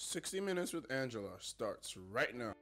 60 Minutes with Angela starts right now.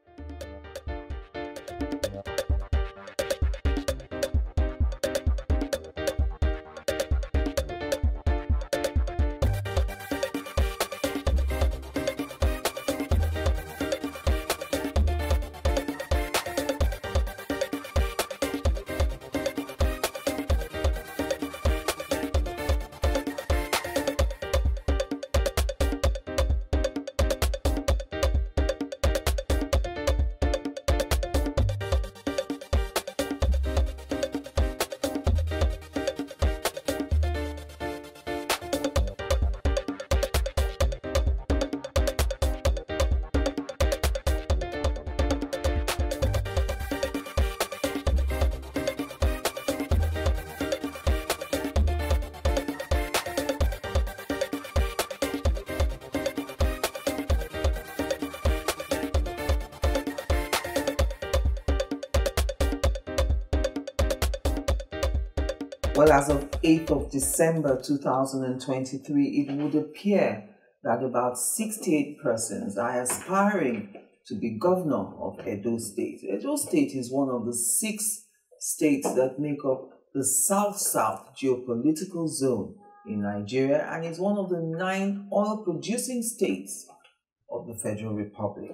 Well, as of 8th of December 2023, it would appear that about 68 persons are aspiring to be governor of Edo State. Edo State is one of the 6 states that make up the South-South geopolitical zone in Nigeria and is one of the 9 oil-producing states of the Federal Republic.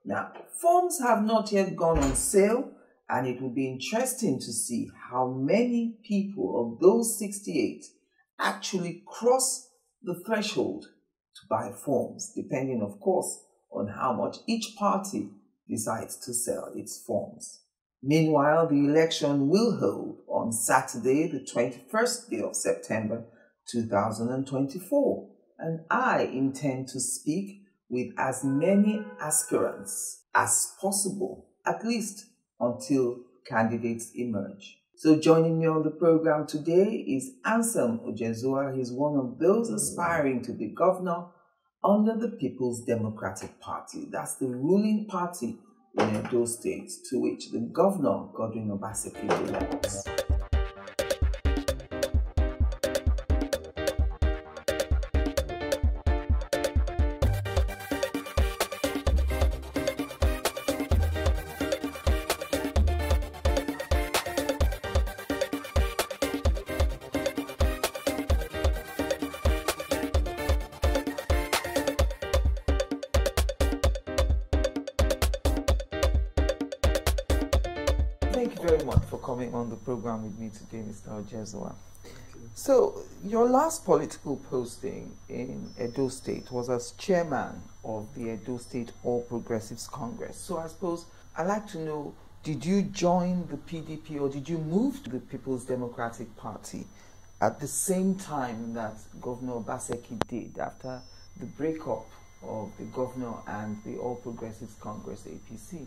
Now, forms have not yet gone on sale, and it will be interesting to see how many people of those 68 actually cross the threshold to buy forms, depending, of course, on how much each party decides to sell its forms. Meanwhile, the election will hold on Saturday, the 21st day of September 2024, and I intend to speak with as many aspirants as possible, at least until candidates emerge. So joining me on the program today is ANSELM OJEZUA. He's one of those aspiring to be governor under the People's Democratic Party. That's the ruling party in Edo State, to which the Governor Godwin Obaseki belongs. Thank you very much for coming on the program with me today, Mr. Ojezua. So, your last political posting in Edo State was as chairman of the Edo State All Progressives Congress. So I suppose I'd like to know, did you join the PDP or did you move to the People's Democratic Party at the same time that Governor Obaseki did after the breakup of the governor and the All Progressives Congress, APC?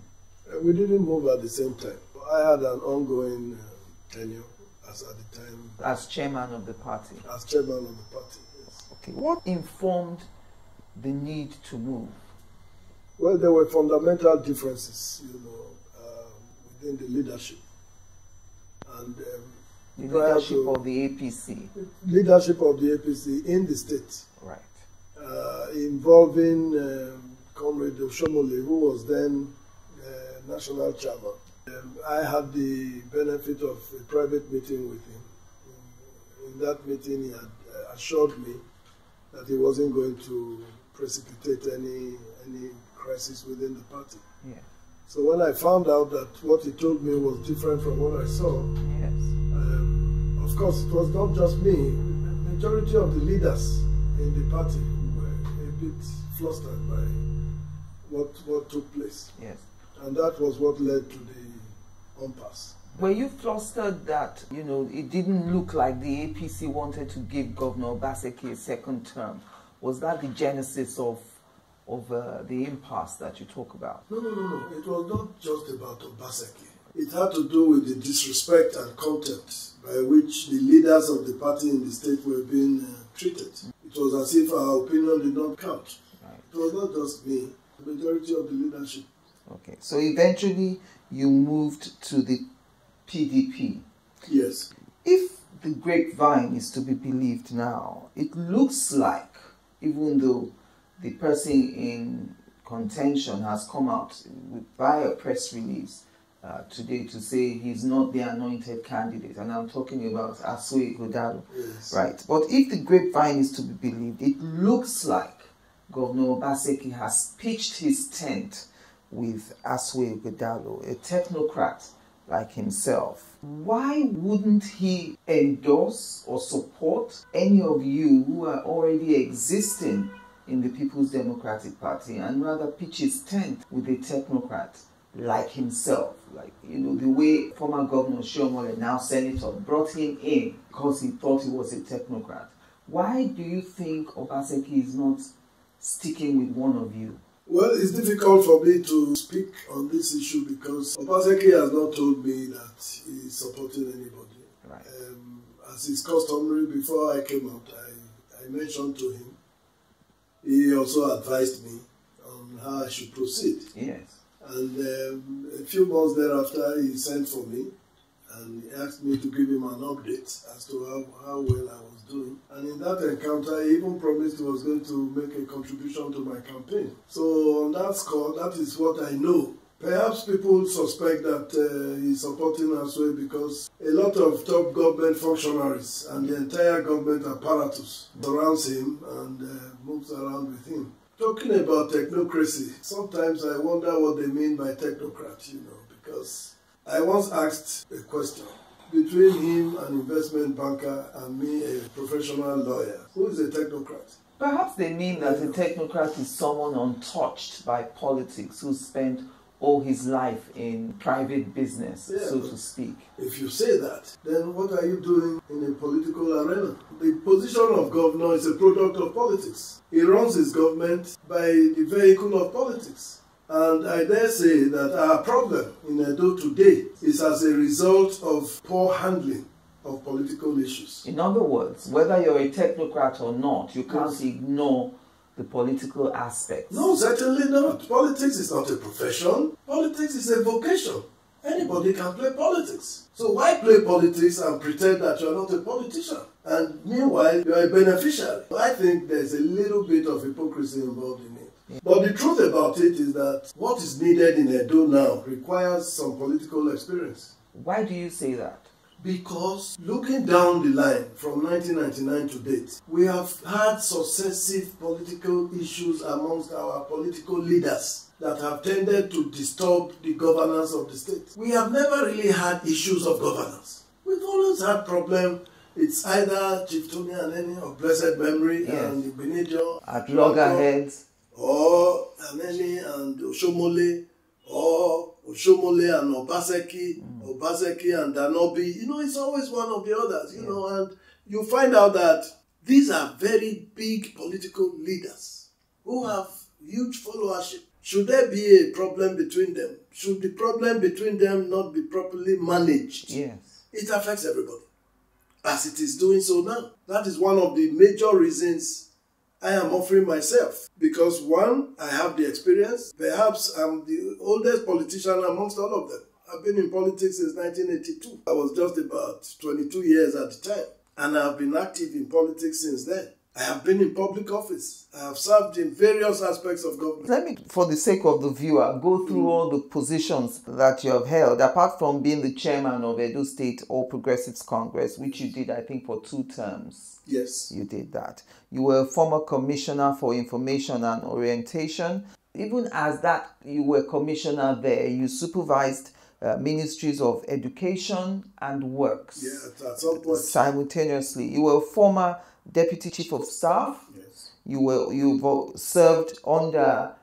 We didn't move at the same time. I had an ongoing tenure at the time. As chairman of the party? As chairman of the party, yes. Okay. What informed the need to move? Well, there were fundamental differences, within the leadership. And the leadership of the APC? Leadership of the APC in the state. Right. Involving Comrade Oshomole, who was then national chairman. I had the benefit of a private meeting with him. In that meeting, he had assured me that he wasn't going to precipitate any crisis within the party. Yeah. So when I found out that what he told me was different from what I saw, yes. Of course, it was not just me. The majority of the leaders in the party were a bit flustered by what took place. Yes. And that was what led to the impasse. Were you flustered that, it didn't look like the APC wanted to give Governor Obaseki a second term? Was that the genesis of the impasse that you talk about? No. It was not just about Obaseki. It had to do with the disrespect and contempt by which the leaders of the party in the state were being treated. It was as if our opinion did not count. Right. It was not just me. The majority of the leadership. Okay, so eventually you moved to the PDP. Yes. If the grapevine is to be believed now, it looks like, even though the person in contention has come out via a press release today to say he's not the anointed candidate, and I'm talking about H.E Godwin. Yes. Right. But if the grapevine is to be believed, it looks like Governor Obaseki has pitched his tent with H.E Godwin, a technocrat like himself. Why wouldn't he endorse or support any of you who are already existing in the People's Democratic Party and rather pitch his tent with a technocrat like himself? Like, you know, the way former Governor Oshiomhole, now Senator, brought him in because he thought he was a technocrat. Why do you think Obaseki is not sticking with one of you? Well, it's difficult for me to speak on this issue because Obaseki has not told me that he's supporting anybody. Right. As is customary, before I came out, I mentioned to him. He also advised me on how I should proceed. Yes. And a few months thereafter, he sent for me and he asked me to give him an update as to how well I was doing. And in that encounter, he even promised he was going to make a contribution to my campaign. So on that score, that is what I know. Perhaps people suspect that he's supporting H.E because a lot of top government functionaries and the entire government apparatus surrounds him and moves around with him. Talking about technocracy, sometimes I wonder what they mean by technocrat, you know, because I once asked a question. Between him, an investment banker, and me, a professional lawyer, who is a technocrat? Perhaps they mean that a technocrat is someone untouched by politics who spent all his life in private business, so to speak. If you say that, then what are you doing in a political arena? The position of governor is a product of politics. He runs his government by the vehicle of politics. And I dare say that our problem in Edo today is as a result of poor handling of political issues. In other words, whether you're a technocrat or not, you can't ignore the political aspects. No, certainly not. Politics is not a profession. Politics is a vocation. Anybody can play politics. So why play politics and pretend that you're not a politician? And meanwhile, you're a beneficiary. I think there's a little bit of hypocrisy involved in it. Yeah. But the truth about it is that what is needed in Edo now requires some political experience. Why do you say that? Because looking down the line from 1999 to date, we have had successive political issues amongst our political leaders that have tended to disturb the governance of the state. We have never really had issues of governance. We've always had problems. It's either Chief Tony Aneni of blessed memory and Igbenedion at loggerheads, or Aneni and Oshiomhole, or Oshiomhole and Obaseki, Obaseki and Danobi. You know, it's always one of the others, you know, and you find out that these are very big political leaders who have huge followership. Should there be a problem between them? Should the problem between them not be properly managed? Yes. It affects everybody, as it is doing so now. That is one of the major reasons I am offering myself. Because one, I have the experience. Perhaps I'm the oldest politician amongst all of them. I've been in politics since 1982. I was just about 22 years at the time. And I've been active in politics since then. I have been in public office. I have served in various aspects of government. Let me, for the sake of the viewer, go through all the positions that you have held, apart from being the chairman of Edo State All Progressives Congress, which you did, I think, for 2 terms. Yes. You did that. You were a former commissioner for information and orientation. Even as that, you were commissioner there, you supervised ministries of education and works. Yeah, at some point. Simultaneously. You were a former deputy chief of staff. Yes. You've served under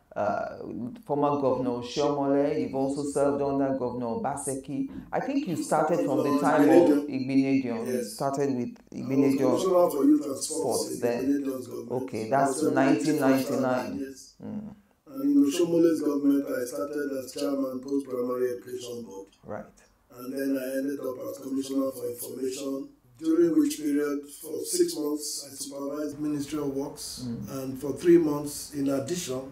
former Governor Oshiomhole. You've also served under Governor Obaseki. I think you started from the time of Igbenedion. You started with Igbenedion for Youth and Sports then. Okay, that's 1999. Yes. And in Oshiomhole's government, I started as chairman post-primary education board. Right. And then I ended up as commissioner for information, during which period for 6 months I supervised Ministry of Works, and for 3 months in addition,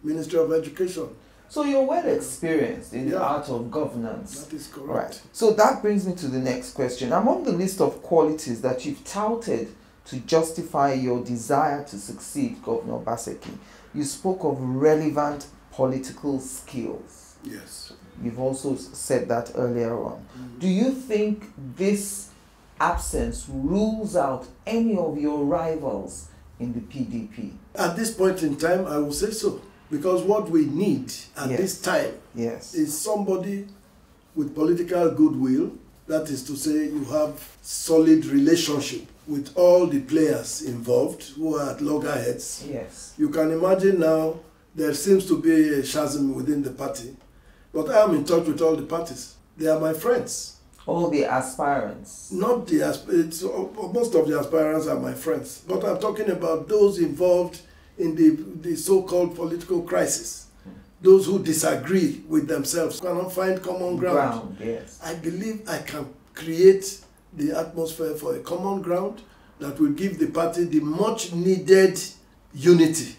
Ministry of Education. So you're well experienced in the art of governance. That is correct. Right. So that brings me to the next question. Among the list of qualities that you've touted to justify your desire to succeed Governor Obaseki, you spoke of relevant political skills. Yes. You've also said that earlier on. Do you think this absence rules out any of your rivals in the PDP? At this point in time, I will say so. Because what we need at this time is somebody with political goodwill. That is to say, you have solid relationship with all the players involved who are at loggerheads. Yes. You can imagine now there seems to be a chasm within the party. But I am in touch with all the parties. They are my friends. All the aspirants? Not the aspirants. Most of the aspirants are my friends. But I'm talking about those involved in the so-called political crisis. Those who disagree with themselves cannot find common ground. Yes. I believe I can create the atmosphere for a common ground that will give the party the much needed unity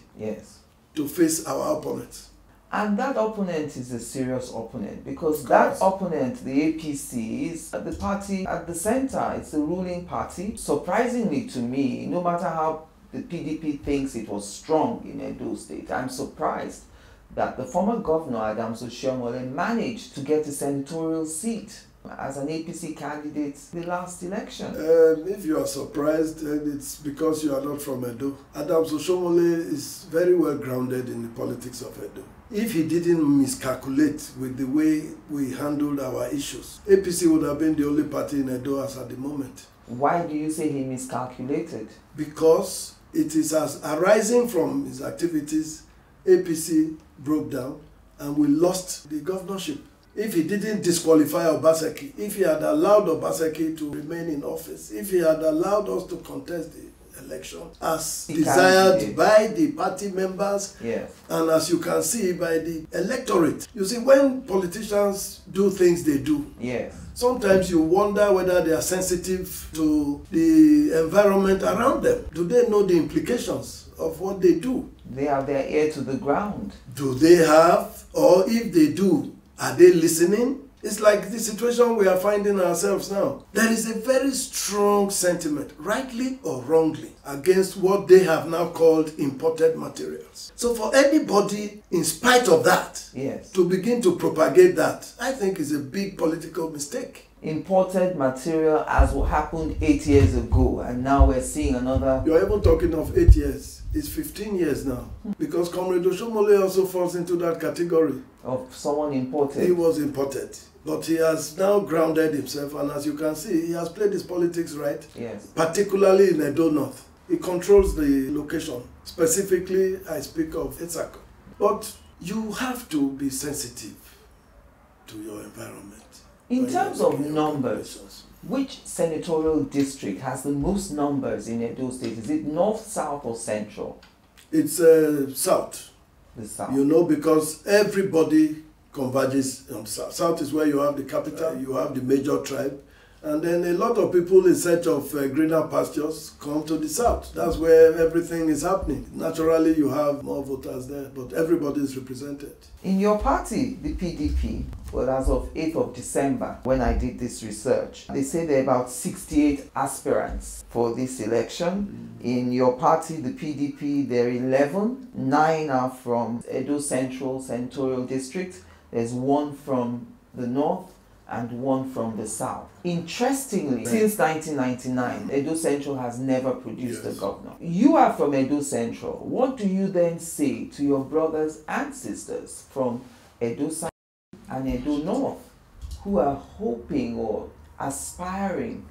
to face our opponents. And that opponent is a serious opponent, because that opponent, the APC, is the party at the center. It's the ruling party. Surprisingly to me, no matter how the PDP thinks it was strong in Edo State, I'm surprised that the former governor, Ajetunmobi, managed to get a senatorial seat as an APC candidate the last election. If you are surprised, it's because you are not from Edo. Ajetunmobi is very well grounded in the politics of Edo. If he didn't miscalculate with the way we handled our issues, APC would have been the only party in Edo as at the moment. Why do you say he miscalculated? Because it is as arising from his activities, APC broke down and we lost the governorship. If he didn't disqualify Obaseki, if he had allowed Obaseki to remain in office, if he had allowed us to contest the election as desired by the party members, and as you can see by the electorate. You see, when politicians do things they do, sometimes you wonder whether they are sensitive to the environment around them. Do they know the implications of what they do? They have their ear to the ground. Do they have, or if they do, are they listening? It's like the situation we are finding ourselves now. There is a very strong sentiment, rightly or wrongly, against what they have now called imported materials. So for anybody, in spite of that, to begin to propagate that, I think is a big political mistake. Imported material as what happened 8 years ago, and now we're seeing another... You're even talking of 8 years. It's 15 years now. Because Comrade Ajetunmobi also falls into that category. Of someone imported? He was imported. But he has now grounded himself, and as you can see, he has played his politics right. Particularly in Edo North. He controls the location. Specifically, I speak of Etsako. But you have to be sensitive to your environment. In terms of numbers, which senatorial district has the most numbers in Edo State? Is it north, south, or central? It's south. The south. You know, because everybody converges on south. South is where you have the capital, you have the major tribe, and then a lot of people in search of greener pastures come to the south. That's where everything is happening. Naturally, you have more voters there, but everybody is represented. In your party, the PDP, well, as of 8th of December, when I did this research, they say there are about 68 aspirants for this election. In your party, the PDP, there are 11. 9 are from Edo Central Senatorial District. There's 1 from the north and 1 from the south. Interestingly, since 1999, Edo Central has never produced a governor. You are from Edo Central. What do you then say to your brothers and sisters from Edo South and Edo North who are hoping or aspiring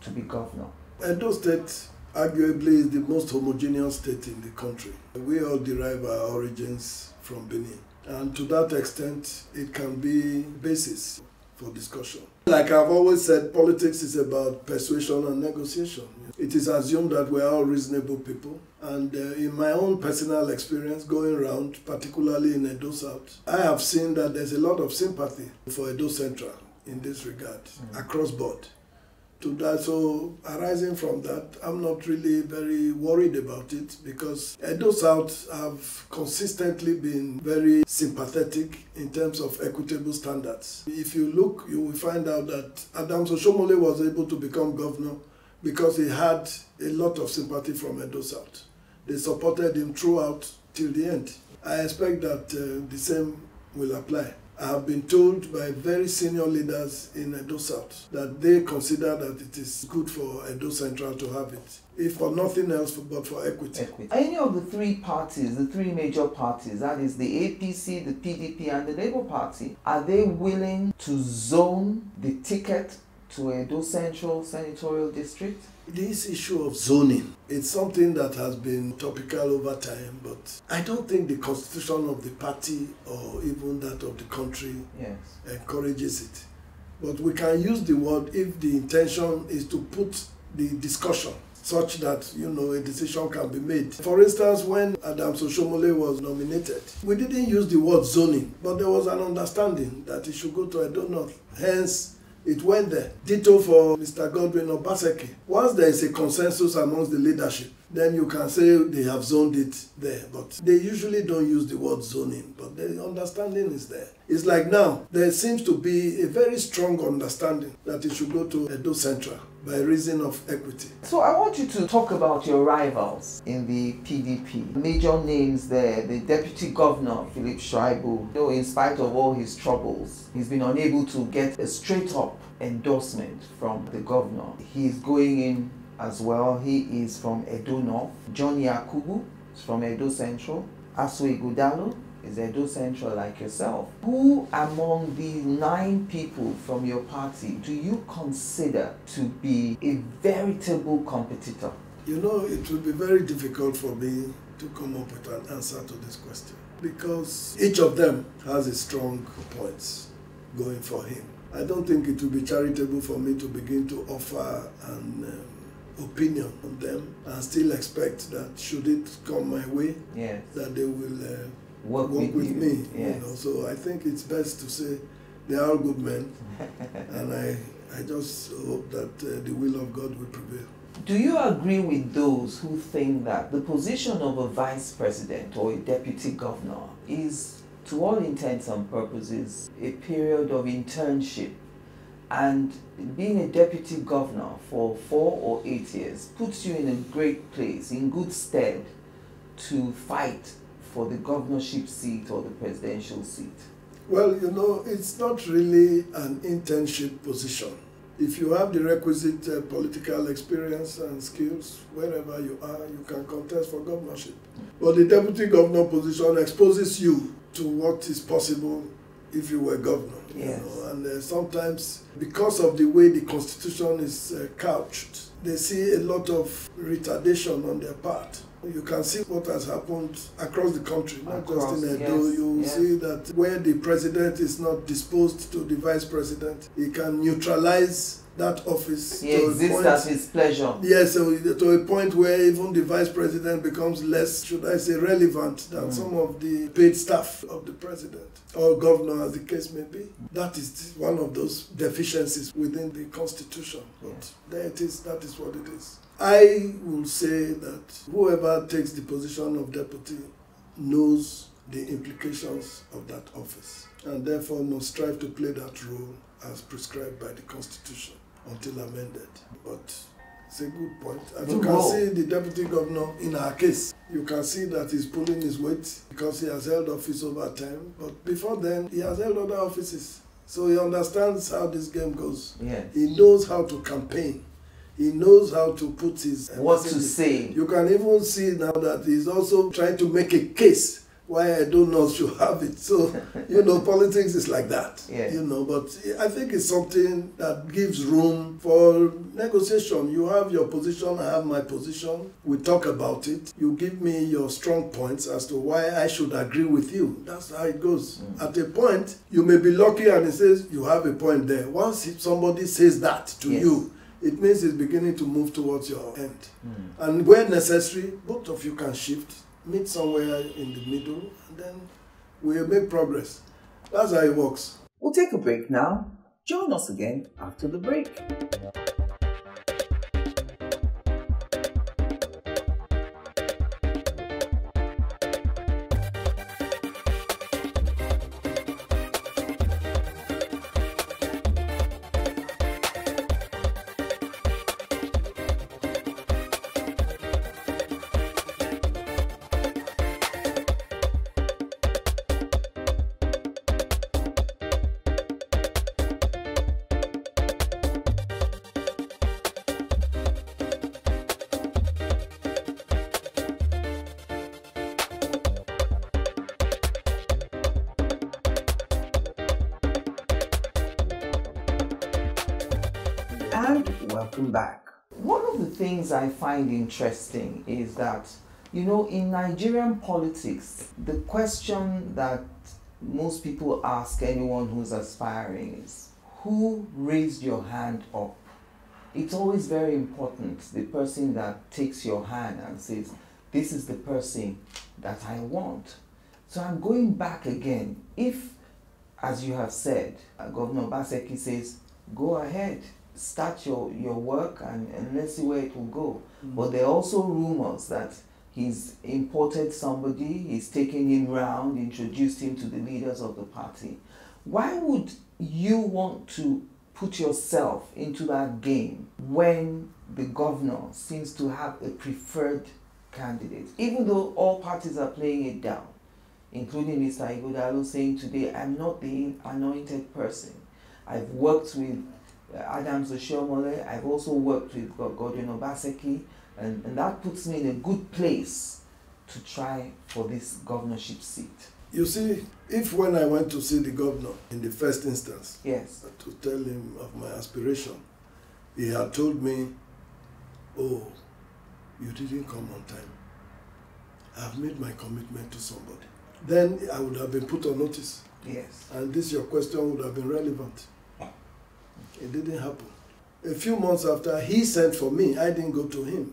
to be governor? Edo State arguably is the most homogeneous state in the country. We all derive our origins from Benin. And to that extent, it can be basis for discussion. Like I've always said, politics is about persuasion and negotiation. It is assumed that we're all reasonable people. And in my own personal experience going around, particularly in Edo South, I have seen that there's a lot of sympathy for Edo Central in this regard, across board. So arising from that, I'm not really very worried about it, because Edo South have consistently been very sympathetic in terms of equitable standards. If you look, you will find out that Ajetunmobi was able to become governor because he had a lot of sympathy from Edo South. They supported him throughout till the end. I expect that the same will apply. I have been told by very senior leaders in Edo South that they consider that it is good for Edo Central to have it, if for nothing else but for equity. Any of the three parties, the three major parties, that is the APC, the PDP and the Labour Party, are they willing to zone the ticket to Edo Central Senatorial District? This issue of zoning, it's something that has been topical over time, but I don't think the constitution of the party or even that of the country encourages it. But we can use the word if the intention is to put the discussion such that, a decision can be made. For instance, when Adams Oshiomhole was nominated, we didn't use the word zoning, but there was an understanding that he should go to Edo North. Hence, it went there. Ditto for Mr. Godwin Obaseki. Once there is a consensus amongst the leadership, then you can say they have zoned it there. But they usually don't use the word zoning, but the understanding is there. It's like now, there seems to be a very strong understanding that it should go to Edo Central by reason of equity. So I want you to talk about your rivals in the PDP. Major names there, the Deputy Governor, Philip Shaibu. In spite of all his troubles, he's been unable to get a straight-up endorsement from the governor. He's going in as well. He is from Edo North. Johnny Akubu is from Edo Central. H.E Godwin is Edo Central like yourself. Who among the 9 people from your party do you consider to be a veritable competitor? It will be very difficult for me to come up with an answer to this question because each of them has a strong points going for him. I don't think it will be charitable for me to begin to offer an opinion on them and still expect that should it come my way, that they will work with me. So I think it's best to say they are all good men and I just hope that the will of God will prevail. Do you agree with those who think that the position of a vice president or a deputy governor is, to all intents and purposes, a period of internship, and being a deputy governor for 4 or 8 years puts you in a great place, in good stead, to fight for the governorship seat or the presidential seat? Well, it's not really an internship position. If you have the requisite political experience and skills, wherever you are, you can contest for governorship. But the deputy governor position exposes you to what is possible if you were governor. And sometimes, because of the way the constitution is couched, they see a lot of retardation on their part. You can see what has happened across the country, not just in Edo. You see that where the president is not disposed to the vice president, he can neutralize that office. He exists at his pleasure. Yes, so to a point where even the vice president becomes less, should I say, relevant than some of the paid staff of the president or governor, as the case may be. That is one of those deficiencies within the constitution. But there it is, that is what it is. I will say that whoever takes the position of deputy knows the implications of that office and therefore must strive to play that role as prescribed by the Constitution until amended. But it's a good point. As you can see, the deputy governor, in our case, you can see that he's pulling his weight because he has held office over time. But before then, he has held other offices. So he understands how this game goes. He knows how to campaign. He knows how to put his... what to say. You can even see now that he's also trying to make a case why I don't know should have it. So, politics is like that. But I think it's something that gives room for negotiation. You have your position, I have my position. We talk about it. You give me your strong points as to why I should agree with you. That's how it goes. At a point, you may be lucky and it says you have a point there. Once somebody says that to you, it means it's beginning to move towards your end. And where necessary, both of you can shift, meet somewhere in the middle, and then we'll make progress. That's how it works. We'll take a break now. Join us again after the break. and welcome back. One of the things I find interesting is that, in Nigerian politics, the question that most people ask anyone who's aspiring is, who raised your hand up? It's always very important, the person that takes your hand and says, this is the person that I want. So I'm going back again. If, as you have said, Governor Obaseki says, go ahead, start your work and let's see where it will go. But there are also rumors that he's imported somebody, he's taken him round, introduced him to the leaders of the party. Why would you want to put yourself into that game when the governor seems to have a preferred candidate, even though all parties are playing it down, including Mr. Ighodalo saying today, I'm not the anointed person. I've worked with Adams Oshiomhole, I've also worked with Godwin Obaseki, and that puts me in a good place to try for this governorship seat. You see, if when I went to see the governor in the first instance, yes, to tell him of my aspiration, he had told me, oh, you didn't come on time. I've made my commitment to somebody. Then I would have been put on notice. Yes. And this your question would have been relevant. It didn't happen. A few months after, he sent for me. I didn't go to him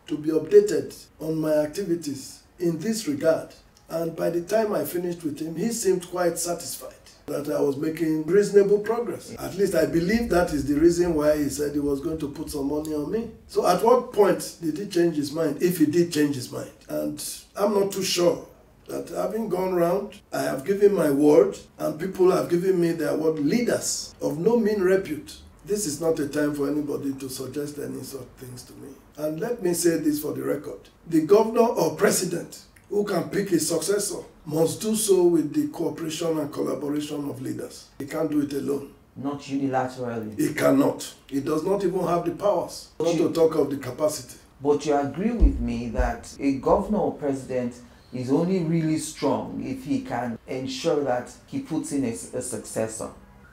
to be updated on my activities in this regard. And by the time I finished with him, he seemed quite satisfied that I was making reasonable progress. At least I believe that is the reason why he said he was going to put some money on me. So at what point did he change his mind, if he did change his mind? And I'm not too sure that having gone round, I have given my word, and people have given me their word, leaders of no mean repute. This is not a time for anybody to suggest any such things to me. And let me say this for the record. The governor or president who can pick his successor must do so with the cooperation and collaboration of leaders. He can't do it alone. Not unilaterally. He cannot. He does not even have the powers, not to talk of the capacity. But you agree with me that a governor or president is only really strong if he can ensure that he puts in a successor.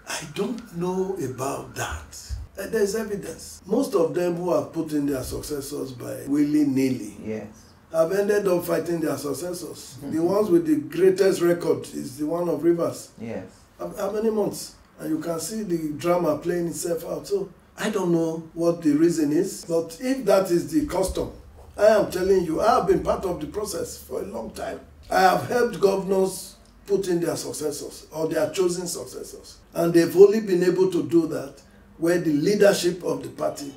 I don't know about that. There's evidence. Most of them who have put in their successors by willy-nilly, yes, have ended up fighting their successors. The ones with the greatest record is the one of Rivers. Yes. How many months? And you can see the drama playing itself out. So I don't know what the reason is, but if that is the custom, I am telling you, I have been part of the process for a long time. I have helped governors put in their successors or their chosen successors. And they've only been able to do that where the leadership of the party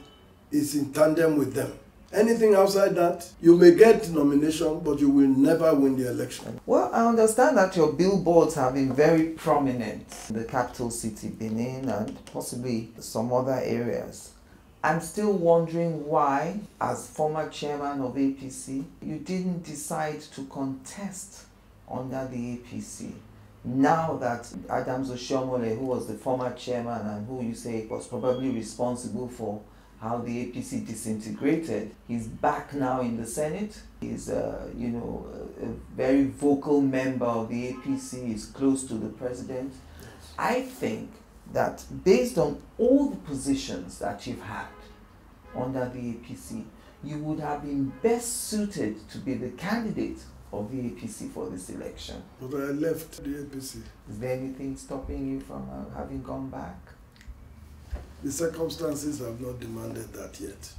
is in tandem with them. Anything outside that, you may get nomination, but you will never win the election. Well, I understand that your billboards have been very prominent in the capital city, Benin, and possibly some other areas. I'm still wondering why, as former chairman of APC, you didn't decide to contest under the APC. Now that Adams Oshiomhole, who was the former chairman and who you say was probably responsible for how the APC disintegrated, he's back now in the Senate. He's a very vocal member of the APC, he's close to the president. I think that based on all the positions that you've had under the APC, you would have been best suited to be the candidate of the APC for this election. But I left the APC. Is there anything stopping you from having gone back? The circumstances have not demanded that yet.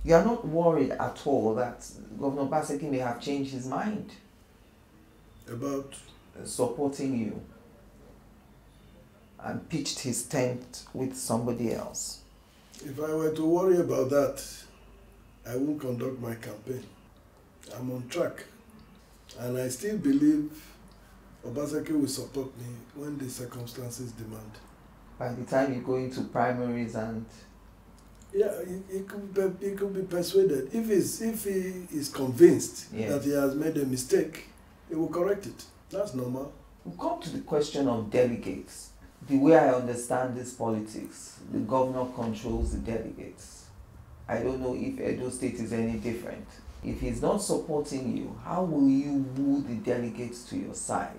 You are not worried at all that Governor Obaseki may have changed his mind About supporting you and pitched his tent with somebody else? if I were to worry about that, I won't conduct my campaign. I'm on track. And I still believe Obaseki will support me when the circumstances demand. By the time you go into primaries and... Yeah, he could be persuaded. If he is convinced yes, that he has made a mistake, he will correct it. That's normal. We'll come to the question of delegates. The way I understand this politics, the governor controls the delegates. I don't know if Edo State is any different. If he's not supporting you, how will you woo the delegates to your side?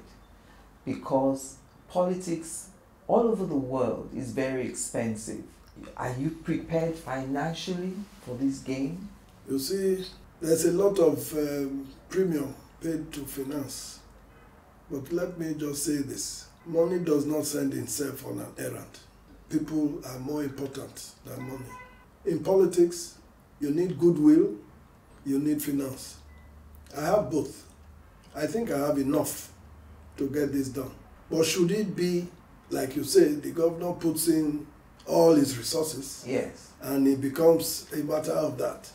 Because politics all over the world is very expensive. Are you prepared financially for this game? You see, there's a lot of premium paid to finance. But let me just say this. Money does not send itself on an errand. People are more important than money. In politics, you need goodwill, you need finance. I have both. I think I have enough to get this done. But should it be, like you say, the governor puts in all his resources, yes, and it becomes a matter of that,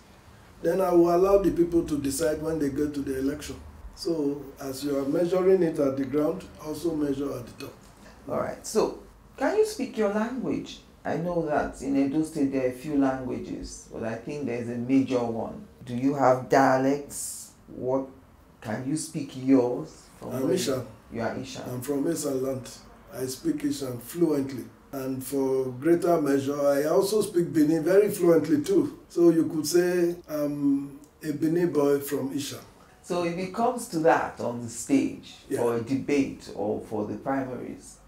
then I will allow the people to decide when they go to the election. So, as you are measuring it at the ground, also measure at the top. All right. So, can you speak your language? I know that in Edo State there are a few languages, but I think there's a major one. Do you have dialects? What can you speak yours? I'm Ishan. You are Ishan. I'm from Esan land. I speak Ishan fluently. And for greater measure, I also speak Benin very fluently too. So you could say I'm a Benin boy from Ishan. So if it comes to that on the stage, yeah, for a debate or for the primaries,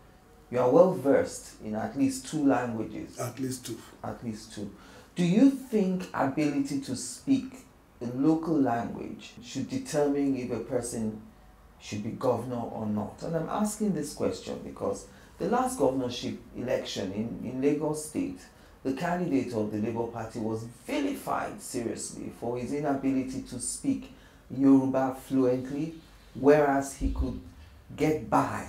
you are well versed in at least 2 languages. At least 2. At least 2. Do you think ability to speak the local language should determine if a person should be governor or not? And I'm asking this question because the last governorship election in Lagos State, the candidate of the Labour Party was vilified seriously for his inability to speak Yoruba fluently, whereas he could get by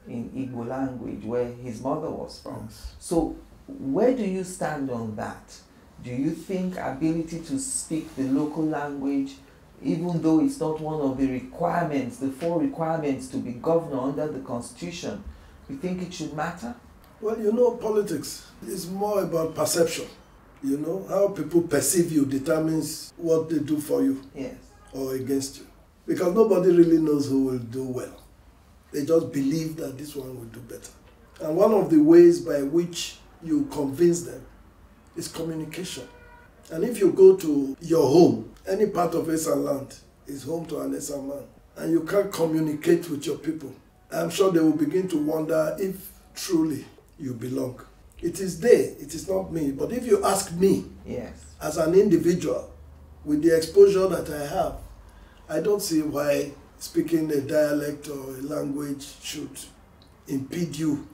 in Igbo language where his mother was from. Yes. So where do you stand on that? Do you think ability to speak the local language, even though it's not one of the requirements, the 4 requirements to be governor under the Constitution, you think it should matter? Well, you know, politics is more about perception. You know, how people perceive you determines what they do for you, yes, or against you. Because nobody really knows who will do well. They just believe that this one will do better. And one of the ways by which you convince them is communication. And if you go to your home, any part of Esan land is home to an Esan man, and you can't communicate with your people, I'm sure they will begin to wonder if truly you belong. It is they, it is not me. But if you ask me, yes, as an individual, with the exposure that I have, I don't see why speaking a dialect or a language should impede you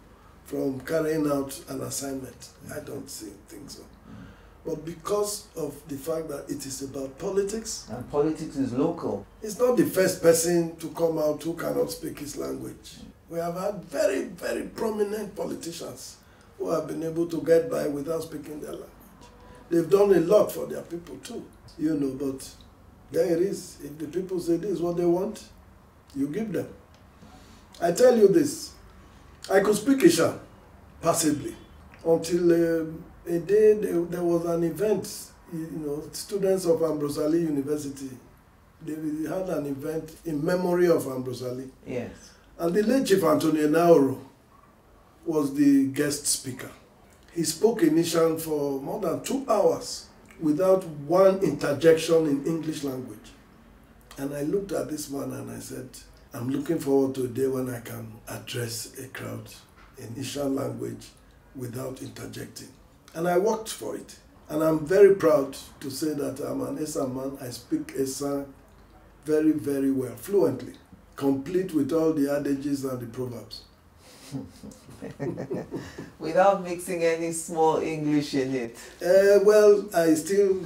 from carrying out an assignment. I don't think so. But because of the fact that it is about politics, and politics is local, it's not the first person to come out who cannot speak his language. We have had very, very prominent politicians who have been able to get by without speaking their language. They've done a lot for their people too, you know, but there it is. If the people say this is what they want, you give them. I tell you this, I could speak Ishan passively until a day there was an event, you know, students of Ambrosali University, they had an event in memory of Ambrosali. yes, And the late Chief Antonio Naoro was the guest speaker. He spoke in Ishan for more than 2 hours without one interjection in English language. And I looked at this man and I said, I'm looking forward to a day when I can address a crowd in Ishan language without interjecting. And I worked for it. And I'm very proud to say that I'm an Esan man. I speak Esan very, very well, fluently, complete with all the adages and the proverbs. without mixing any small English in it. Well, I still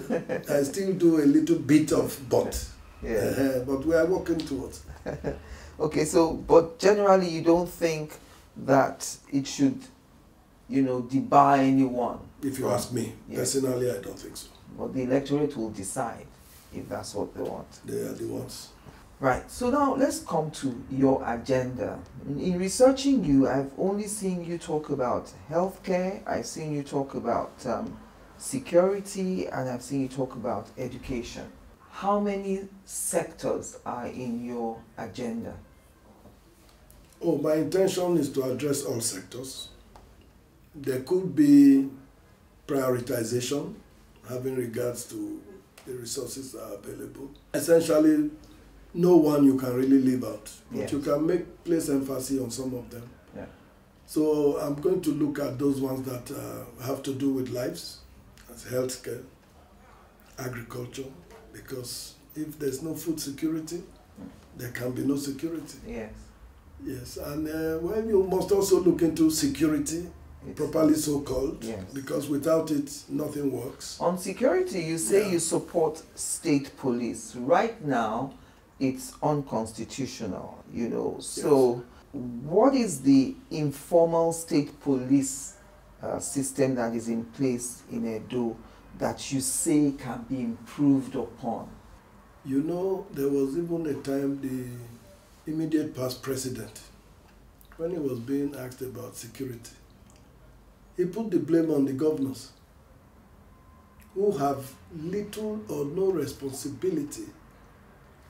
do a little bit of but. Yeah. But we are working towards. Okay, so, but generally you don't think that it should, you know, debar anyone? If you ask me, yes, personally, I don't think so. But the electorate will decide if that's what they want. They are the ones. Right, so now let's come to your agenda. In researching you, I've only seen you talk about healthcare, I've seen you talk about security, and I've seen you talk about education. How many sectors are in your agenda? Oh, my intention is to address all sectors. There could be prioritization, having regards to the resources that are available. Essentially, no one you can really leave out, but yes, you can place emphasis on some of them. yeah, So I'm going to look at those ones that have to do with lives, as healthcare, agriculture, because if there's no food security, there can be no security. Yes. Yes, and well, you must also look into security, properly so called, yes, because without it, nothing works. On security, you say you support state police. Right now, it's unconstitutional, you know. So, yes, what is the informal state police system that is in place in Edo that you say can be improved upon? You know, there was even a time the immediate past president, when he was being asked about security, he put the blame on the governors, who have little or no responsibility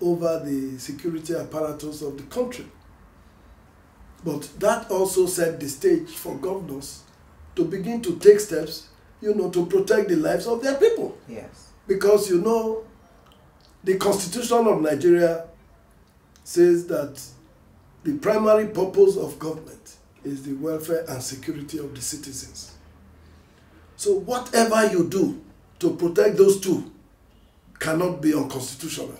over the security apparatus of the country. But that also set the stage for governors to begin to take steps, you know, to protect the lives of their people. Yes. Because, you know, the Constitution of Nigeria says that the primary purpose of government is the welfare and security of the citizens. So whatever you do to protect those two cannot be unconstitutional.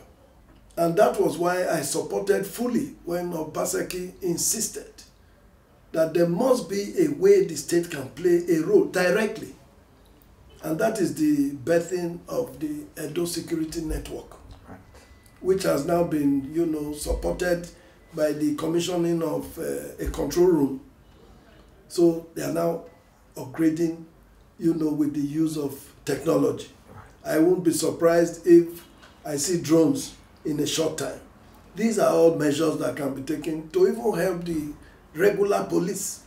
And that was why I supported fully when Obaseki insisted that there must be a way the state can play a role directly. And that is the birthing of the Edo Security Network, which has now been, you know, supported by the commissioning of a control room. So they are now upgrading, you know, with the use of technology. I won't be surprised if I see drones in a short time. These are all measures that can be taken to even help the regular police.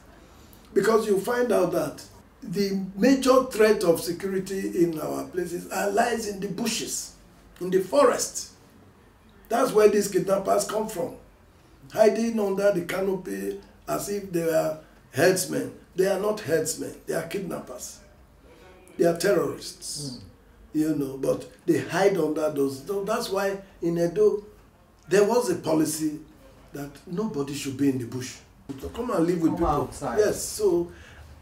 Because you find out that the major threat of security in our places lies in the bushes, in the forest. That's where these kidnappers come from, hiding under the canopy as if they are herdsmen. They are not herdsmen, they are kidnappers. They are terrorists, you know, but they hide under those. So that's why in Edo, there was a policy that nobody should be in the bush. So come and live with people. Outside. Yes, so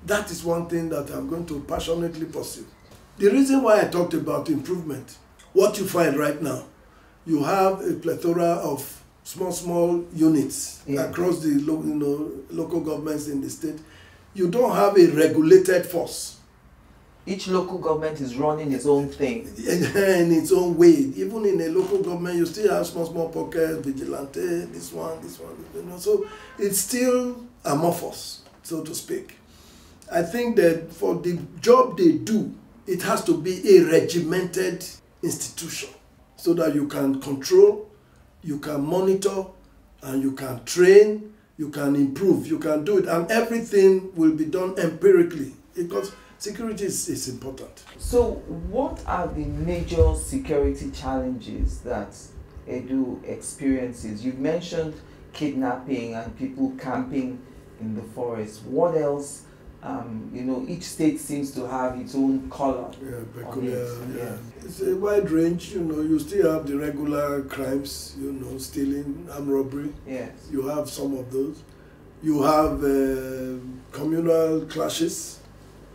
that is one thing that I'm going to passionately pursue. The reason why I talked about improvement, what you find right now, you have a plethora of small units across the local governments in the state. You don't have a regulated force. Each local government is running its own thing. In its own way. Even in a local government, you still have small pockets, vigilante, this one, you know. So it's still amorphous, so to speak. I think that for the job they do, it has to be a regimented institution so that you can control, you can monitor, and you can train, you can improve, you can do it, and everything will be done empirically because security is important. So what are the major security challenges that Edo experiences? You've mentioned kidnapping and people camping in the forest. What else? You know, each state seems to have its own color. Yeah, peculiar. Yeah. It's a wide range. You know, you still have the regular crimes. You know, stealing, armed robbery. Yes. You have some of those. You have communal clashes.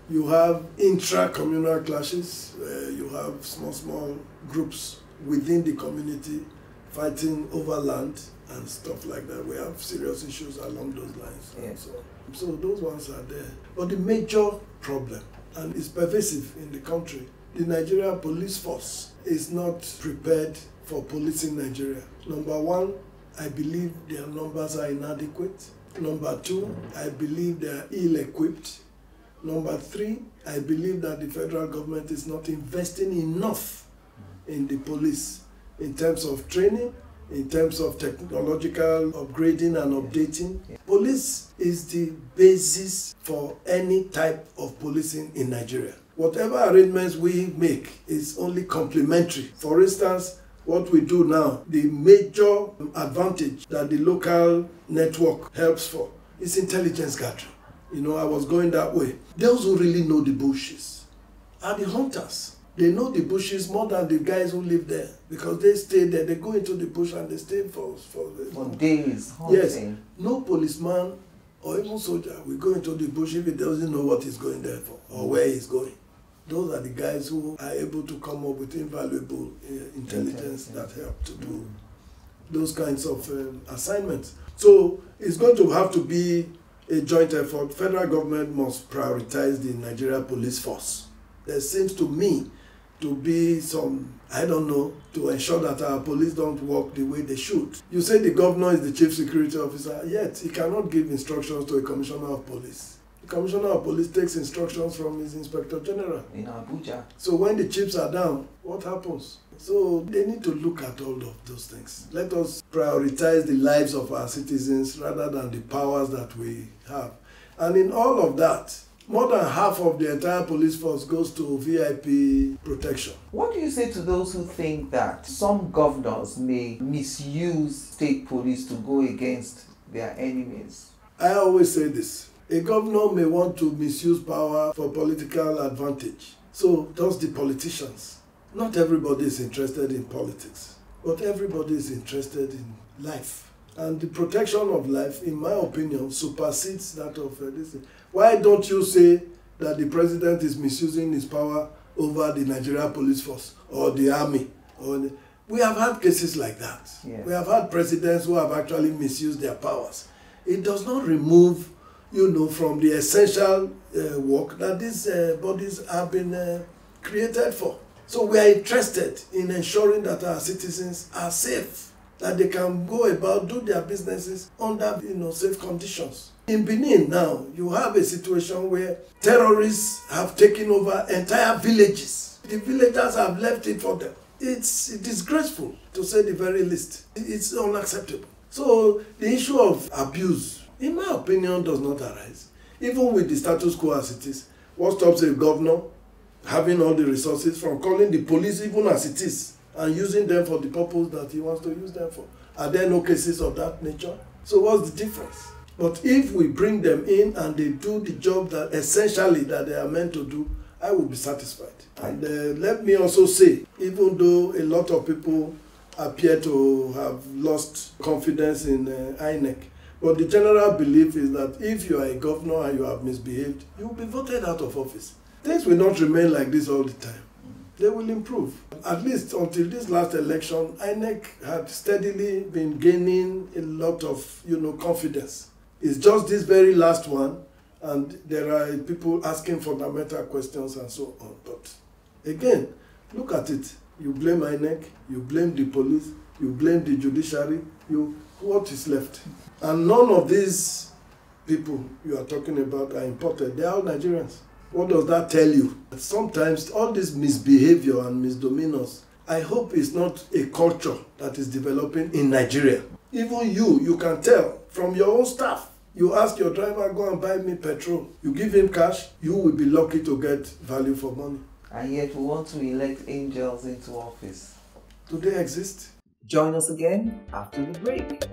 You have intra-communal clashes. You have small groups within the community fighting over land and stuff like that. We have serious issues along those lines. Yes. So those ones are there. But the major problem, and it's pervasive in the country, the Nigerian police force is not prepared for policing Nigeria. Number one, I believe their numbers are inadequate. Number two, I believe they are ill-equipped. Number three, I believe that the federal government is not investing enough in the police in terms of training, in terms of technological upgrading and updating. Police is the basis for any type of policing in Nigeria. Whatever arrangements we make is only complementary. For instance, what we do now, the major advantage that the local network helps for is intelligence gathering. You know, I was going that way. Those who really know the bushes are the hunters. They know the bushes more than the guys who live there because they stay there. They go into the bush and they stay for days hunting. Yes, no policeman or even soldier will go into the bush if he doesn't know what he's going there for or where he's going. Those are the guys who are able to come up with invaluable intelligence that help to do those kinds of assignments. So it's going to have to be a joint effort. Federal government must prioritize the Nigeria police force. There seems to me to be some, I don't know, to ensure that our police don't work the way they should. You say the governor is the chief security officer, yet he cannot give instructions to a commissioner of police. The commissioner of police takes instructions from his inspector general. In Abuja. So when the chiefs are down, what happens? So they need to look at all of those things. Let us prioritize the lives of our citizens rather than the powers that we have. And in all of that, more than half of the entire police force goes to VIP protection. What do you say to those who think that some governors may misuse state police to go against their enemies? I always say this. A governor may want to misuse power for political advantage. So does the politicians. Not everybody is interested in politics, but everybody is interested in life. And the protection of life, in my opinion, supersedes that of this. Why don't you say that the president is misusing his power over the Nigeria police force or the army? We have had cases like that. Yeah. We have had presidents who have actually misused their powers. It does not remove, from the essential work that these bodies have been created for. So we are interested in ensuring that our citizens are safe, that they can go about, do their businesses under safe conditions. In Benin now, you have a situation where terrorists have taken over entire villages. The villagers have left it for them. It's disgraceful, to say the very least. It's unacceptable. So the issue of abuse, in my opinion, does not arise. Even with the status quo as it is, what stops a governor having all the resources from calling the police even as it is and using them for the purpose that he wants to use them for? Are there no cases of that nature? So what's the difference? But if we bring them in and they do the job that essentially that they are meant to do, I will be satisfied. And let me also say, even though a lot of people appear to have lost confidence in INEC, but the general belief is that if you are a governor and you have misbehaved, you will be voted out of office. Things will not remain like this all the time. They will improve. At least until this last election, INEC had steadily been gaining a lot of, confidence. It's just this very last one, and there are people asking fundamental questions and so on. But again, look at it. You blame INEC, you blame the police, you blame the judiciary, what is left? And none of these people you are talking about are imported. They are all Nigerians. What does that tell you? Sometimes all this misbehavior and misdemeanors, I hope it's not a culture that is developing in Nigeria. Even you can tell from your own staff. You ask your driver, go and buy me petrol. You give him cash, you will be lucky to get value for money. And yet we want to elect angels into office. Do they exist? Join us again after the break.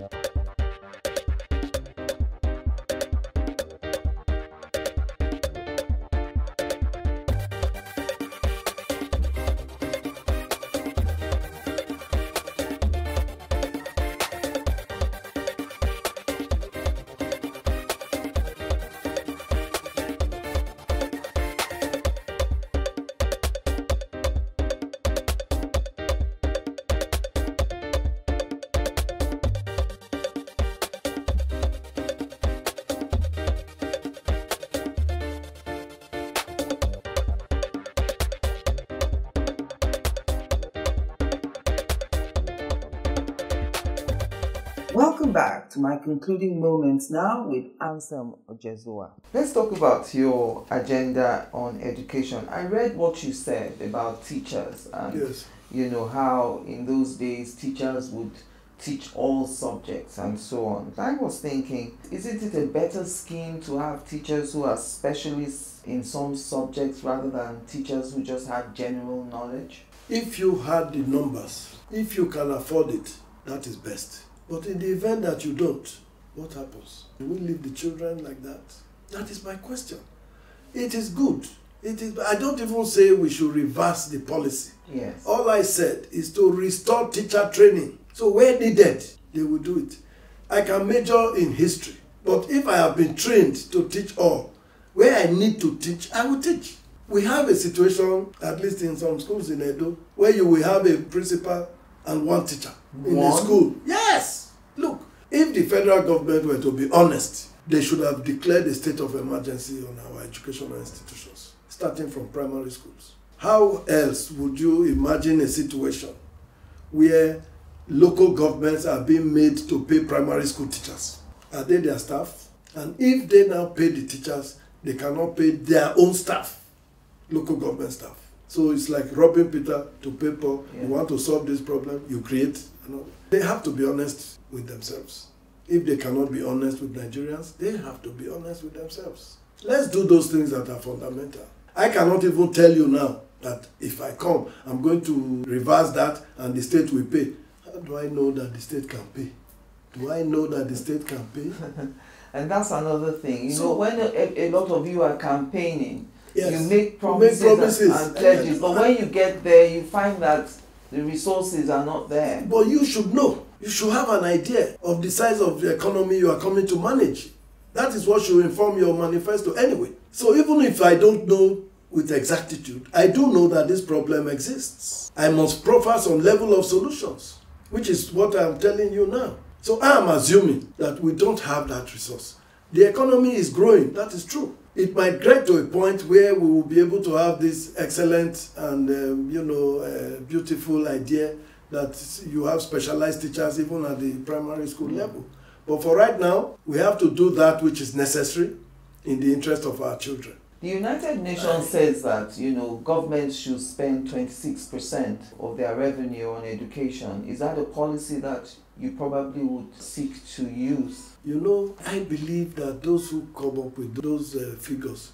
Welcome back to my concluding moments now with ANSELM OJEZUA. Let's talk about your agenda on education. I read what you said about teachers and Yes. How in those days teachers would teach all subjects and so on. I was thinking, isn't it a better scheme to have teachers who are specialists in some subjects rather than teachers who just have general knowledge? If you had the numbers, if you can afford it, that is best. But in the event that you don't, what happens? Do we leave the children like that? That is my question. It is good. I don't even say we should reverse the policy. Yes. All I said is to restore teacher training. So where needed, they will do it. I can major in history, But if I have been trained to teach all, where I need to teach, I will teach. We have a situation, at least in some schools in Edo, where you will have a principal and one teacher in a school. Yes! Look, if the federal government were to be honest, they should have declared a state of emergency on our educational institutions, starting from primary schools. How else would you imagine a situation where local governments are being made to pay primary school teachers? Are they their staff? And if they now pay the teachers, they cannot pay their own staff, local government staff. So it's like robbing Peter to pay Paul. Yeah. You want to solve this problem, you create. They have to be honest with themselves. If they cannot be honest with Nigerians, they have to be honest with themselves. Let's do those things that are fundamental. I cannot even tell you now that if I come, I'm going to reverse that and the state will pay. How do I know that the state can pay? Do I know that the state can pay? And that's another thing. You know, when a lot of you are campaigning, yes, you make promises and pledges, but when you get there, you find that the resources are not there. But you should know. You should have an idea of the size of the economy you are coming to manage. That is what should inform your manifesto anyway. So even if I don't know with exactitude, I do know that this problem exists. I must proffer some level of solutions, which is what I'm telling you now. So I am assuming that we don't have that resource. The economy is growing, that is true. It might get to a point where we will be able to have this excellent and beautiful idea that you have specialized teachers even at the primary school level. But for right now, we have to do that which is necessary in the interest of our children. The United Nations says that, governments should spend 26% of their revenue on education. Is that a policy that you probably would seek to use? I believe that those who come up with those figures,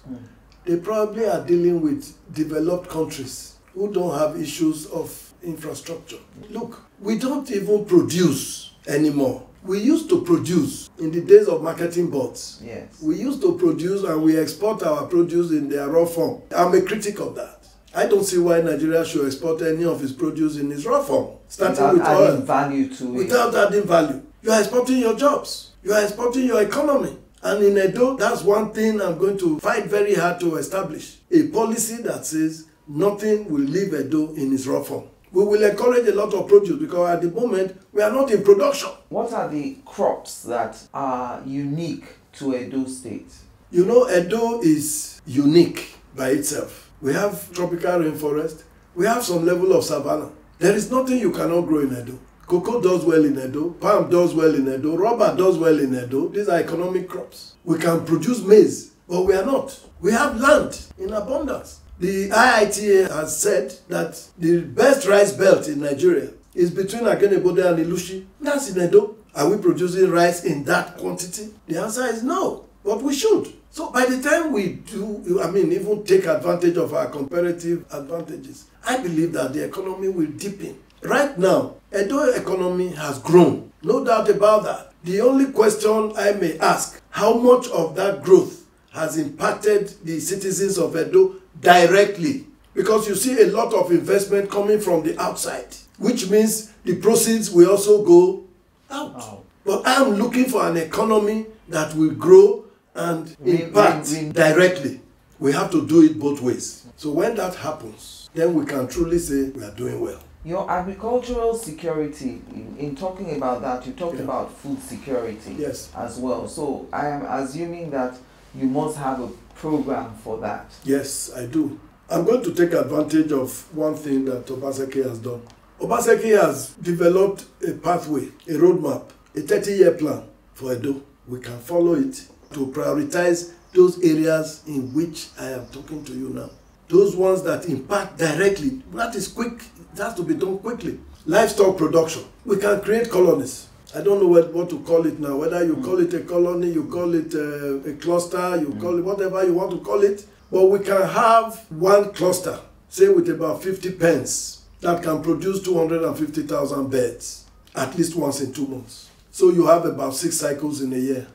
they probably are dealing with developed countries who don't have issues of infrastructure. Look, we don't even produce anymore. We used to produce in the days of marketing boards. Yes. We used to produce and we export our produce in their raw form. I'm a critic of that. I don't see why Nigeria should export any of its produce in its raw form, starting with oil. Without adding value to it. Without adding value. You are exporting your jobs. You are exporting your economy. And in Edo, that's one thing I'm going to fight very hard to establish. A policy that says nothing will leave Edo in its raw form. We will encourage a lot of produce because at the moment, we are not in production. What are the crops that are unique to Edo State? Edo is unique by itself. We have tropical rainforest. We have some level of savanna. There is nothing you cannot grow in Edo. Cocoa does well in Edo. Palm does well in Edo. Rubber does well in Edo. These are economic crops. We can produce maize, but we are not. We have land in abundance. The IITA has said that the best rice belt in Nigeria is between Ajetunmobi and Ilushi. That's in Edo. Are we producing rice in that quantity? The answer is no, but we should. So by the time we do, even take advantage of our comparative advantages, I believe that the economy will deepen. Right now, Edo economy has grown. No doubt about that. The only question I may ask, how much of that growth has impacted the citizens of Edo directly? Because you see a lot of investment coming from the outside, which means the proceeds will also go out. Wow. But I'm looking for an economy that will grow and impact directly. We have to do it both ways. So when that happens, then we can truly say we are doing well. Your agricultural security, in talking about that, you talked about food security as well. So I am assuming that you must have a program for that. Yes, I do. I'm going to take advantage of one thing that Obaseki has done. Obaseki has developed a pathway, a roadmap, a 30-year plan for Edo. We can follow it to prioritize those areas in which I am talking to you now. Those ones that impact directly. That is quick. It has to be done quickly. Livestock production. We can create colonies. I don't know what to call it now. Whether you call it a colony, you call it a cluster, you call it whatever you want to call it. But we can have one cluster, say with about 50 pens, that can produce 250,000 beds, at least once in 2 months. So you have about 6 cycles in a year.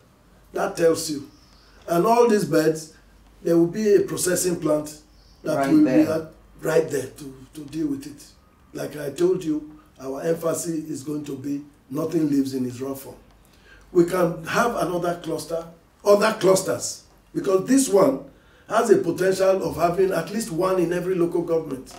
That tells you. And all these beds, there will be a processing plant that will be right there to deal with it. Like I told you, our emphasis is going to be nothing lives in its raw form. we can have another cluster, other clusters, because this one has a potential of having at least one in every local government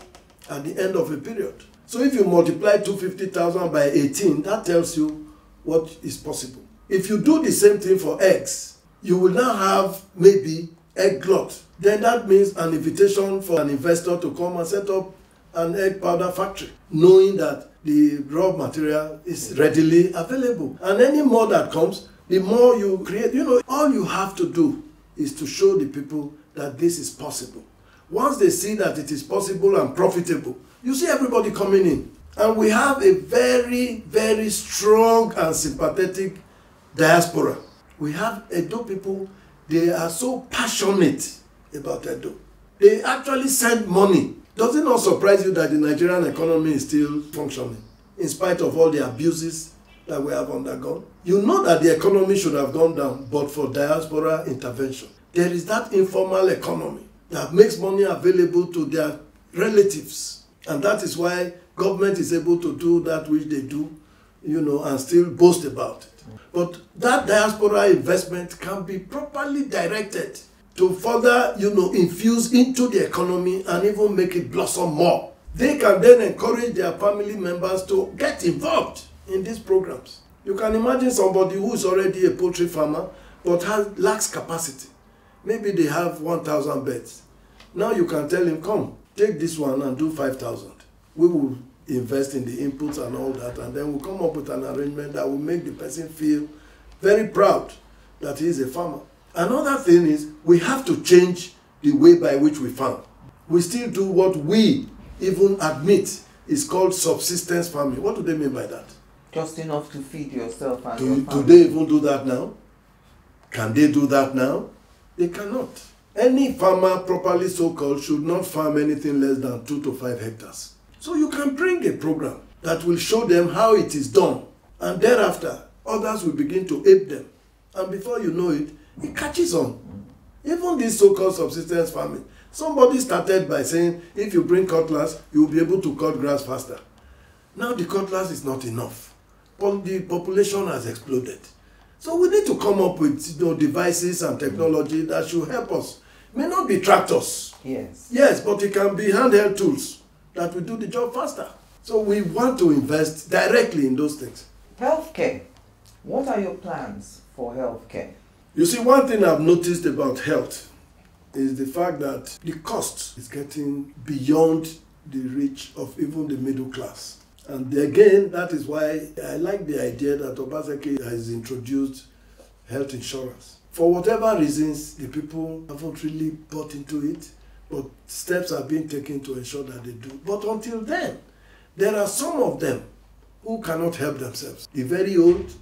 at the end of a period. So if you multiply 250,000 by 18, that tells you what is possible. If you do the same thing for eggs, you will now have maybe egg glut. Then that means an invitation for an investor to come and set up an egg powder factory, knowing that the raw material is readily available. And any more that comes, the more you create. All you have to do is to show the people that this is possible. Once they see that it is possible and profitable, you see everybody coming in. And we have a very, very strong and sympathetic diaspora. We have Edo people, they are so passionate about Edo. They actually send money. Does it not surprise you that the Nigerian economy is still functioning, in spite of all the abuses that we have undergone? You know that the economy should have gone down, but for diaspora intervention. There is that informal economy that makes money available to their relatives. And that is why government is able to do that which they do, and still boast about it. But that diaspora investment can be properly directed to further, infuse into the economy and even make it blossom more. They can then encourage their family members to get involved in these programs. You can imagine somebody who is already a poultry farmer but lacks capacity. Maybe they have 1,000 beds. Now you can tell him, come, take this one and do 5,000. We will invest in the inputs and all that, and then we'll come up with an arrangement that will make the person feel very proud that he is a farmer. Another thing is, we have to change the way by which we farm. We still do what we even admit is called subsistence farming. What do they mean by that? Just enough to feed yourself and your family. Do they even do that now? Can they do that now? They cannot. Any farmer, properly so-called, should not farm anything less than 2 to 5 hectares. So you can bring a program that will show them how it is done, and thereafter, others will begin to ape them. And before you know it, it catches on. Even this so-called subsistence farming, somebody started by saying, if you bring cutlass, you will be able to cut grass faster. Now the cutlass is not enough. But the population has exploded. So we need to come up with devices and technology that should help us. It may not be tractors. Yes. Yes, but it can be handheld tools that will do the job faster. So we want to invest directly in those things. Healthcare. What are your plans for healthcare? You see, one thing I've noticed about health is the fact that the cost is getting beyond the reach of even the middle class. And again, that is why I like the idea that Obaseki has introduced health insurance. For whatever reasons, the people haven't really bought into it, but steps are being taken to ensure that they do. But until then, there are some of them who cannot help themselves, the very old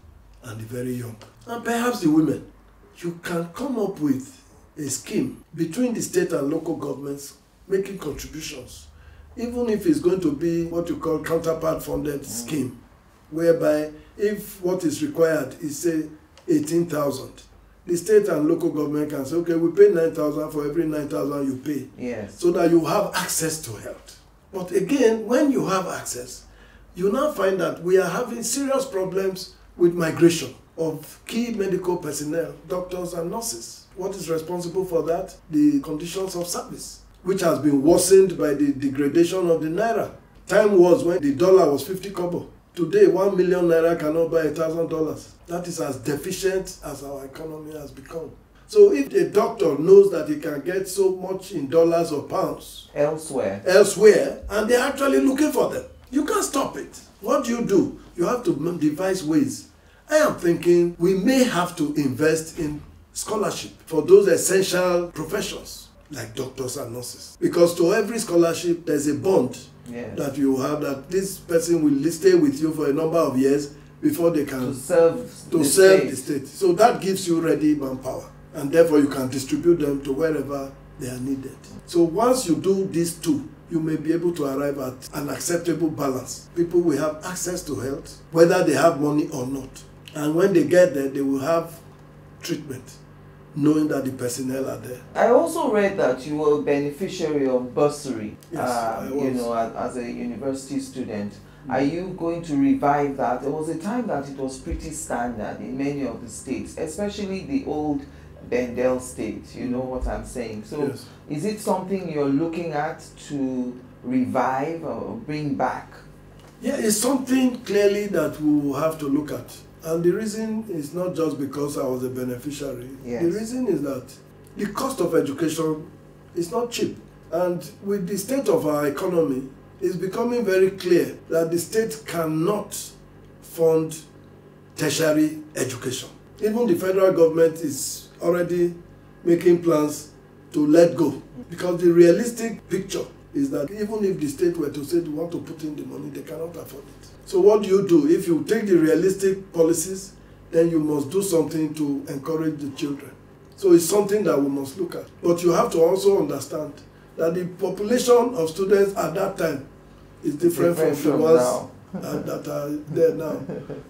and the very young, and perhaps the women. You can come up with a scheme between the state and local governments making contributions, even if it's going to be what you call counterpart funded scheme, whereby if what is required is, say, 18,000, the state and local government can say, okay, we pay 9,000 for every 9,000 you pay. Yes. So that you have access to health. But again, when you have access, you now find that we are having serious problems with migration of key medical personnel, doctors and nurses. What is responsible for that? The conditions of service, which has been worsened by the degradation of the naira. Time was when the dollar was 50 kobo. Today, 1 million naira cannot buy $1,000. That is as deficient as our economy has become. So if a doctor knows that he can get so much in dollars or pounds elsewhere, and they're actually looking for them, you can't stop it. What do? You have to devise ways. I am thinking we may have to invest in scholarship for those essential professions like doctors and nurses. Because to every scholarship, there's a bond that you have that this person will stay with you for a number of years before they can serve the state. So that gives you ready manpower, and therefore you can distribute them to wherever they are needed. So once you do these two, you may be able to arrive at an acceptable balance. People will have access to health, whether they have money or not. And when they get there, they will have treatment, knowing that the personnel are there. I also read that you were a beneficiary of bursary, yes, I was. as a university student. Are you going to revive that? There was a time that it was pretty standard in many of the states, especially the old Bendel state, you know what I'm saying? So Yes. is it something you're looking at to revive or bring back? Yeah, it's something clearly that we will have to look at. And the reason is not just because I was a beneficiary. Yes. The reason is that the cost of education is not cheap. And with the state of our economy, it's becoming very clear that the state cannot fund tertiary education. Even the federal government is already making plans to let go. Because the realistic picture is that even if the state were to say they want to put in the money, they cannot afford it. So what do? If you take the realistic policies, then you must do something to encourage the children. So it's something that we must look at. But you have to also understand that the population of students at that time is different from the ones that are there now.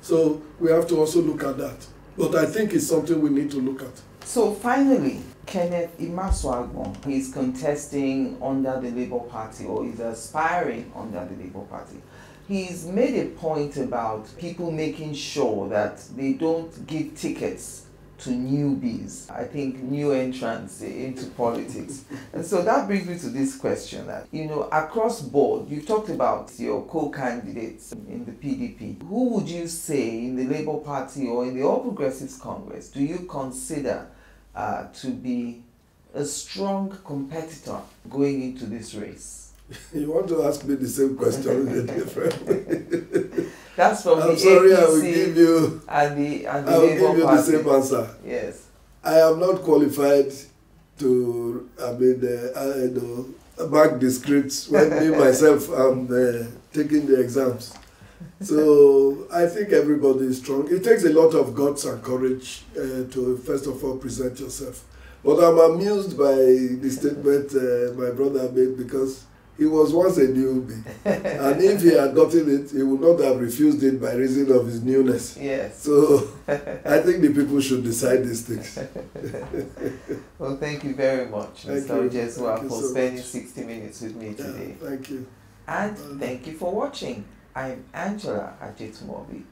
So we have to also look at that. But I think it's something we need to look at. So finally, Kenneth Imaswagbon, he's contesting under the Labour Party, or he's aspiring under the Labour Party. He's made a point about people making sure that they don't give tickets to newbies, I think new entrants into politics. And so that brings me to this question that, across board, you've talked about your co-candidates in the PDP. Who would you say in the Labour Party or in the All Progressives Congress do you consider to be a strong competitor going into this race? You want to ask me the same question in a different way? That's from I'm the sorry, APC I will give you, and the I will Labour give you Party. the same answer. Yes. I am not qualified to, back the scripts when me myself am taking the exams. So I think everybody is strong. It takes a lot of guts and courage to first of all present yourself. But I'm amused by the statement my brother made, because he was once a newbie. And if he had gotten it, he would not have refused it by reason of his newness. Yes. So I think the people should decide these things. Well, thank you very much, Mr. Ojezua, for so spending much. 60 minutes with me today. Thank you. And thank you for watching. I'm Angela Ajetunmobi.